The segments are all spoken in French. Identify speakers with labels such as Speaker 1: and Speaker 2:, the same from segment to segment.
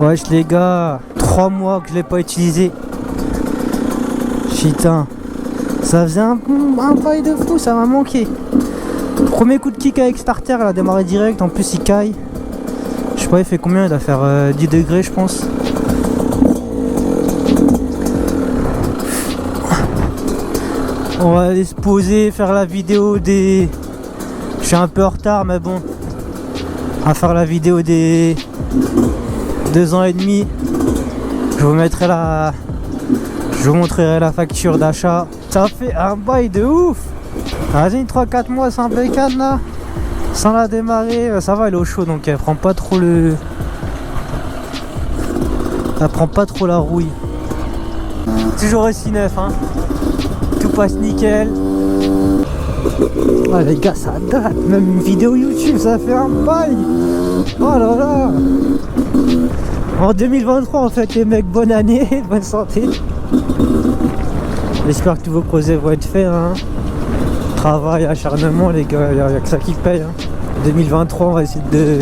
Speaker 1: Wesh les gars, 3 mois que je l'ai pas utilisé. Putain, ça faisait un bail de fou, ça m'a manqué. Premier coup de kick avec starter, elle a démarré direct, en plus il caille. Je sais pas il fait combien, il doit faire 10 degrés je pense. On va aller se poser, faire la vidéo des... Je suis un peu en retard mais bon. On va faire la vidéo des 2 ans et demi. Je vous mettrai la... Je vous montrerai la facture d'achat. Ça fait un bail de ouf. Vas-y, 3-4 mois sans bécane là. Sans la démarrer. Ça va, elle est au chaud donc elle prend pas trop le... Elle prend pas trop la rouille. Toujours aussi neuf hein. Tout passe nickel. Ah les gars ça date. Même une vidéo YouTube ça fait un bail. Oh là là. En 2023 en fait les mecs, bonne année, bonne santé. J'espère que tous vos projets vont être faits hein. Travail, acharnement les gars, il n'y a que ça qui paye hein. 2023 on va essayer de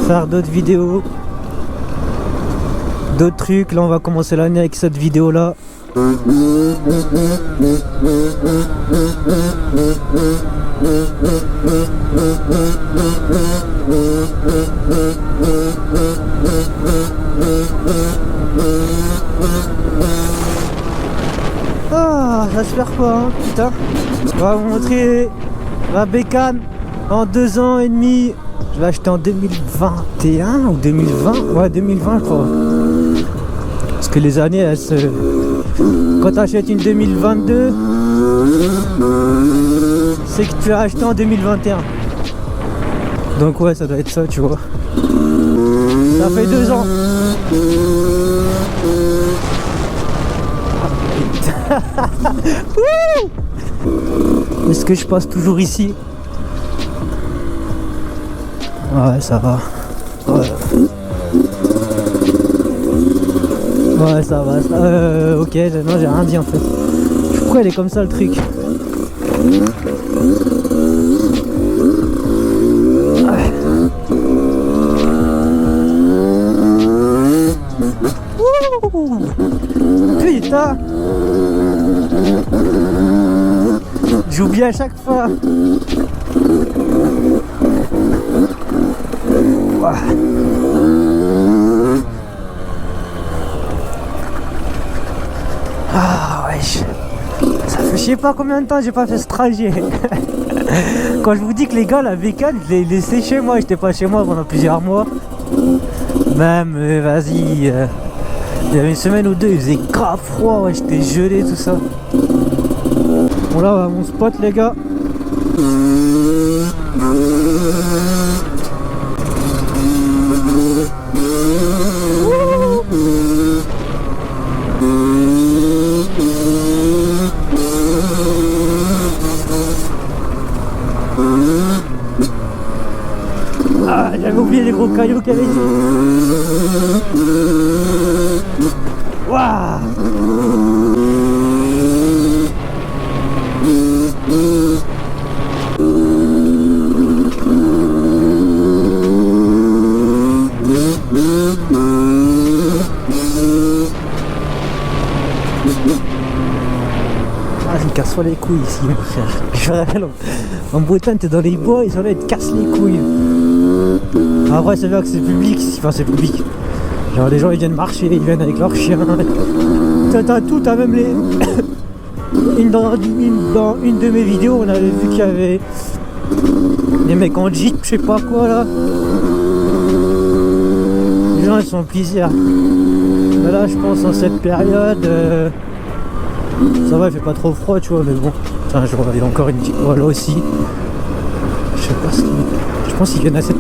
Speaker 1: faire d'autres vidéos, d'autres trucs. Là on va commencer l'année avec cette vidéo là. Ah, j'espère pas, hein, putain. On va vous montrer la bécane en 2 ans et demi. Je l'ai acheté en 2021 ou 2020. Ouais, 2020 je crois. Parce que les années, elles se... Quand tu achètes une 2022, c'est que tu l'as acheté en 2021. Donc ouais, ça doit être ça, tu vois. Ça fait 2 ans. Est-ce que je passe toujours ici? Ouais, ça va. Ouais, ouais ça va. Ok, non, j'ai rien dit en fait. Pourquoi elle est comme ça le truc? Ouais. Putain! J'oublie à chaque fois. Ouah. Ah wesh. Ça fait je sais pas combien de temps j'ai pas fait ce trajet. Quand je vous dis que les gars la bécane je l'ai laissé chez moi, j'étais pas chez moi pendant plusieurs mois. Même vas-y. Il y avait une semaine ou deux, il faisait grave froid, ouais, j'étais gelé tout ça. Bon là, mon spot les gars. Ah, j'avais oublié les gros cailloux qu'il y avait ici. Waouh. Vas-y, casse-toi les couilles ici, mon frère. En Bretagne, t'es dans les bois, ils sont là, ils te cassent les couilles. Après, c'est vrai que c'est public, enfin c'est public. Genre les gens ils viennent marcher, ils viennent avec leurs chiens. T'as tout, t'as même les... dans une de mes vidéos, on avait vu qu'il y avait des mecs en jeep, je sais pas quoi là. Les gens ils sont plaisir. Mais là je pense en cette période, ça va, il fait pas trop froid tu vois, mais bon. Enfin, je vois, il y a encore une petite... Voilà aussi. Je sais pas ce qu'ils... Je pense qu'ils viennent à cette...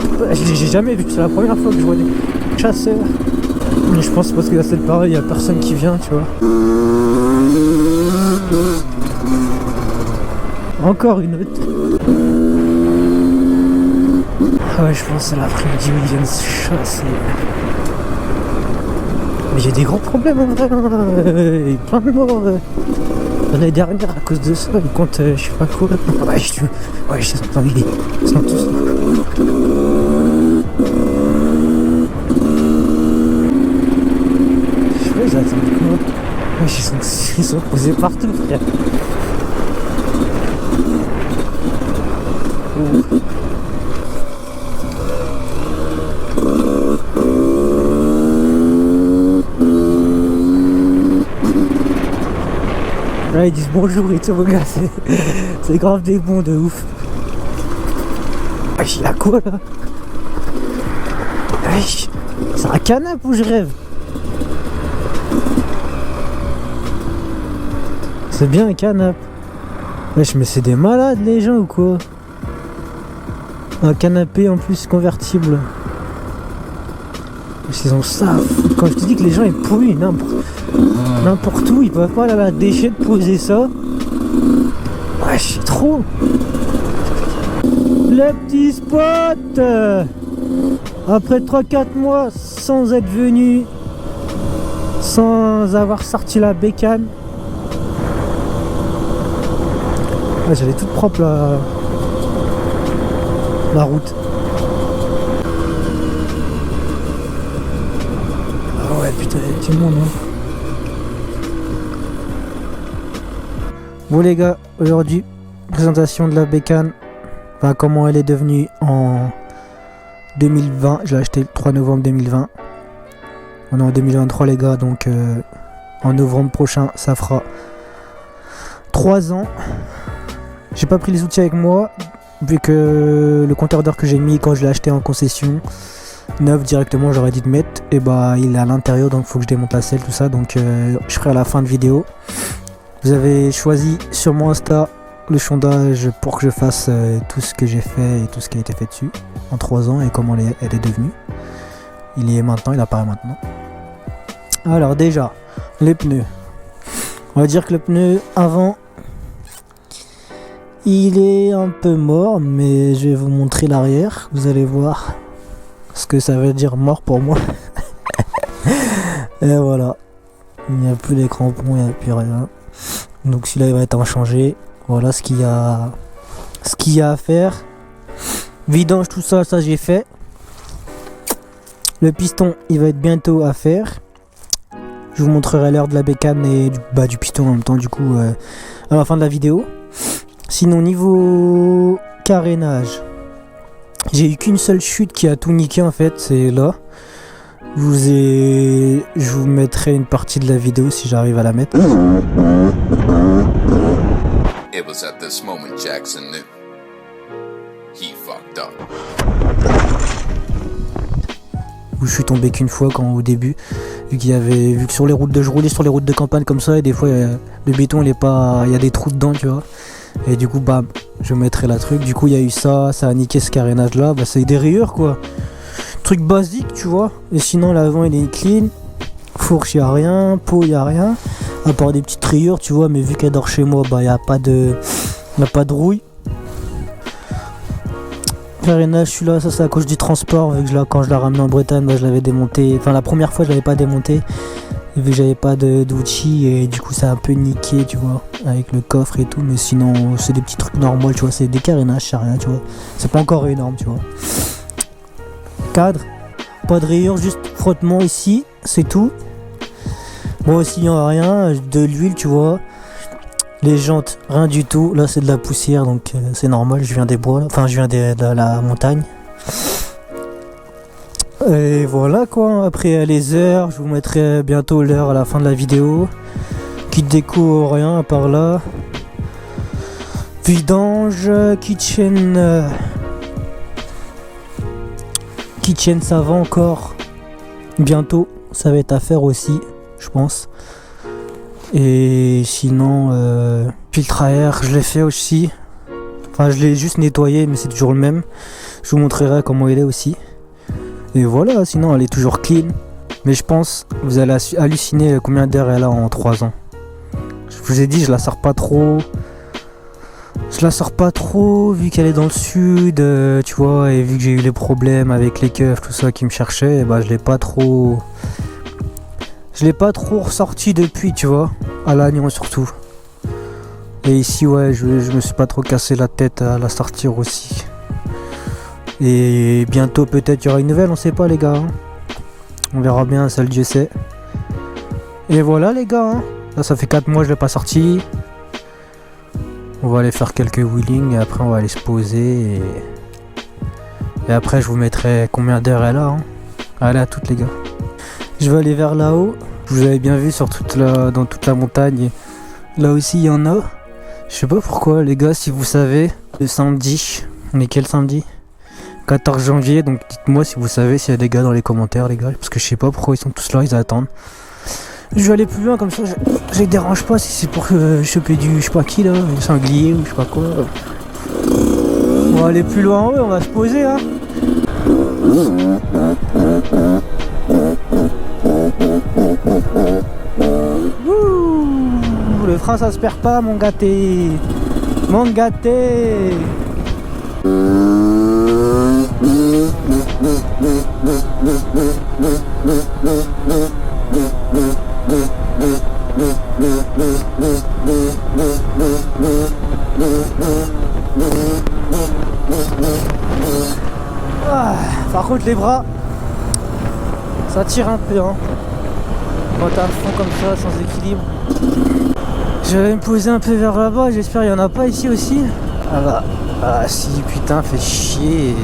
Speaker 1: J'ai jamais vu, c'est la première fois que je vois des chasseurs. Mais je pense parce que à cette période, il y a personne qui vient, tu vois. Encore une autre. Ah ouais, je pense que c'est l'après-midi où ils viennent se chasser. Mais j'ai des gros problèmes en vrai, hein. Plein de morts. L'année dernière, à cause de ça, ils comptent, je sais pas quoi. Ouais, je les entends, ils sont tous là. attends quoi? Ils sont posés partout, frère. Là ils disent bonjour et tout, regarde, c'est grave des bons de ouf. Wesh, il a quoi là? Wesh, c'est un canapé où je rêve. C'est bien un canapé. Wesh, mais c'est des malades les gens ou quoi? Un canapé en plus convertible. Wesh, ils ont ça. Quand je te dis que les gens ils polluent n'importe où, ils peuvent pas là la déchet de poser ça. Wesh, c'est trop. Le petit spot. Après 3-4 mois sans être venu, sans avoir sorti la bécane. Ah, j'avais toute propre la route. Ah ouais putain, il y a tout le monde hein. Bon les gars, aujourd'hui, présentation de la bécane. Enfin, comment elle est devenue en 2020. Je l'ai acheté le 3 novembre 2020. On est en 2023 les gars, donc en novembre prochain ça fera 3 ans. J'ai pas pris les outils avec moi vu que le compteur d'heure que j'ai mis quand je l'ai acheté en concession neuf directement, j'aurais dit de mettre, et bah il est à l'intérieur donc faut que je démonte la selle tout ça, donc je ferai à la fin de vidéo. Vous avez choisi sur mon Insta le sondage pour que je fasse tout ce que j'ai fait et tout ce qui a été fait dessus en 3 ans et comment elle est devenue. Il y est maintenant, il apparaît maintenant. Alors déjà, les pneus. On va dire que le pneu avant, il est un peu mort, mais je vais vous montrer l'arrière. Vous allez voir ce que ça veut dire mort pour moi. Et voilà. Il n'y a plus les crampons, il n'y a plus rien. Donc celui-là il va être inchangé. Voilà ce qu'il y a à faire. Vidange, tout ça, j'ai fait. Le piston, il va être bientôt à faire. Je vous montrerai l'heure de la bécane et du piston en même temps, du coup, à la fin de la vidéo. Sinon, niveau carénage, j'ai eu qu'une seule chute qui a tout niqué en fait, c'est là. Je vous mettrai une partie de la vidéo si j'arrive à la mettre. It was at this moment Jackson knew he fucked up. Où je suis tombé qu'une fois quand au début, vu que sur les routes je roulais sur les routes de campagne comme ça et des fois le béton il y a des trous dedans tu vois. Et du coup bam, je mettrai la truc. Du coup il y a eu ça a niqué ce carénage là, bah c'est des rayures quoi. Truc basique tu vois. Et sinon l'avant il est clean, fourche y a rien, pot y a rien, à part des petites rayures tu vois, mais vu qu'elle dort chez moi bah y a pas de rouille. Carénage celui-là, ça c'est à cause du transport, vu que quand je l'ai ramené en Bretagne bah, je l'avais démonté, enfin la première fois je l'avais pas démonté, et vu que j'avais pas d'outils et du coup ça a un peu niqué tu vois, avec le coffre et tout, mais sinon c'est des petits trucs normaux tu vois, c'est des carénages, c'est rien tu vois, c'est pas encore énorme tu vois. Cadre, pas de rayures, juste frottement ici, c'est tout. Bon aussi il n'y a rien, de l'huile tu vois. Les jantes, rien du tout. Là c'est de la poussière donc c'est normal, je viens des bois, enfin je viens de la montagne. Et voilà quoi, après les heures, je vous mettrai bientôt l'heure à la fin de la vidéo. Kit déco, rien à part là. Vidange, kitchen ça va encore. Bientôt, ça va être à faire aussi, je pense. Et sinon, filtre à air, je l'ai fait aussi. Enfin, je l'ai juste nettoyé, mais c'est toujours le même. Je vous montrerai comment il est aussi. Et voilà, sinon elle est toujours clean. Mais je pense, vous allez halluciner combien d'air elle a en 3 ans. Je vous ai dit, je la sors pas trop. Vu qu'elle est dans le sud, tu vois, et vu que j'ai eu les problèmes avec les keufs, tout ça qui me cherchaient, bah je l'ai pas trop ressorti depuis, tu vois, à Lannion surtout. Et ici ouais, je me suis pas trop cassé la tête à la sortir aussi. Et bientôt peut-être il y aura une nouvelle, on sait pas les gars, hein. On verra bien, seul Dieu sait. Et voilà les gars, hein. Là ça fait 4 mois que je l'ai pas sorti. On va aller faire quelques wheelings et après on va aller se poser et après je vous mettrai combien d'heures elle a, hein. Elle a toutes les gars. Je vais aller vers là-haut. Vous avez bien vu dans toute la montagne. Là aussi il y en a. Je sais pas pourquoi les gars, si vous savez, le samedi, on est quel samedi ? 14 janvier, donc dites-moi si vous savez s'il y a des gars dans les commentaires les gars, parce que je sais pas pourquoi ils sont tous là, ils attendent. Je vais aller plus loin comme ça, je les dérange pas si c'est pour choper du je sais pas qui là, du sanglier ou je sais pas quoi. On va aller plus loin, ouais, on va se poser hein. Ouh, le frein ça se perd pas mon gâté. Mon gâté. Ah, par contre les bras ça tire un peu hein. Quand t'es à fond comme ça sans équilibre. Je vais me poser un peu vers là-bas, j'espère qu'il n'y en a pas ici aussi. Ah bah, ah si putain fait chier.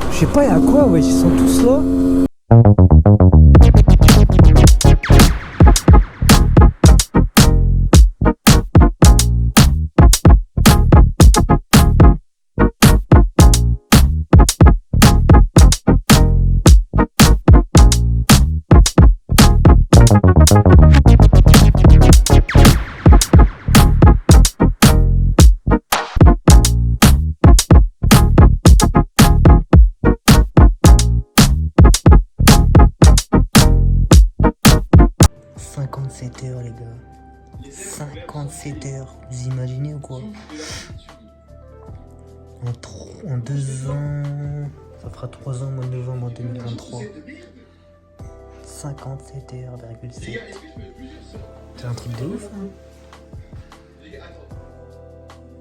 Speaker 1: Je sais pas y'a quoi ouais, ils sont tous là. Heures les gars, 57 heures, vous imaginez ou quoi? En 2 ans, ça fera 3 ans au mois de novembre 2023. 57 heures,7. C'est un truc de ouf hein.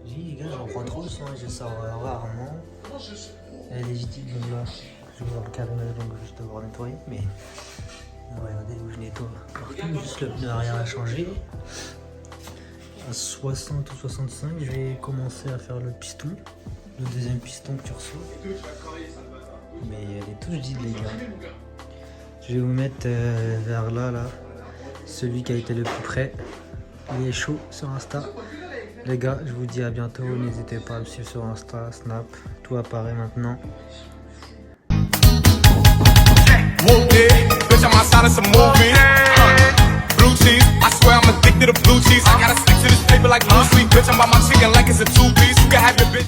Speaker 1: J'ai les gars, j'en prends trop soin, je sors rarement. Elle est légitime donc là, je vais voir le carénage donc je vais devoir nettoyer mais... Regardez où je nettoie partout, juste le pneu arrière à changer. À 60 ou 65, je vais commencer à faire le piston, le deuxième piston que tu reçois. Mais elle est tous vides les gars. Je vais vous mettre vers là, celui qui a été le plus près. Il est chaud sur Insta. Les gars, je vous dis à bientôt, n'hésitez pas à me suivre sur Insta, Snap, tout apparaît maintenant.
Speaker 2: Bitch, I'm outside of some movie. Blue cheese, I swear I'm addicted to blue cheese. I gotta stick to this paper like blue sleep. Bitch, I'm by my chicken like it's a 2-piece. You can have your bitch.